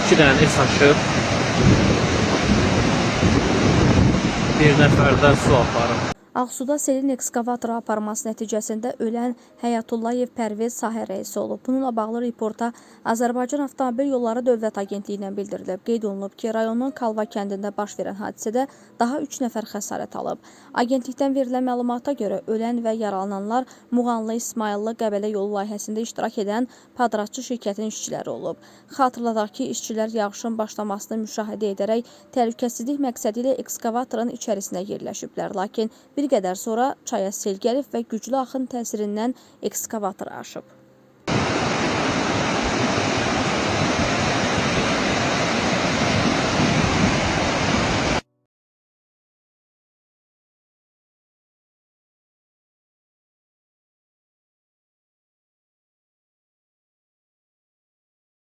2 dənə es aşıb. Bir nəfər də su aparıb. Ağsuda selin ekskavatora aparması nəticəsində ölən Həyatullayev Pərvez sahə rəisi olub. Bununla bağlı reporta Azərbaycan Avtomobil Yolları Dövlət Agentliyindən bildirilib. Qeyd olunub ki, rayonun Kalva kəndində baş verən hadisədə daha 3 nəfər xəsarət alıb. Agentlikdən verilən məlumata görə ölən və yaralananlar Muğanlı, İsmayıllı Qəbələ yolu layihəsində iştirak edən Padratçı şirkətinin işçiləri olub. Xatırladaq ki, işçilər yağışın başlamasını müşahidə edərək təhlükəsizlik məqsədi ilə ekskavatorun içərisində yerləşiblər. Lakin bir qədər sonra çaya sel gəlib və güclü axın təsirindən ekskavator aşıb.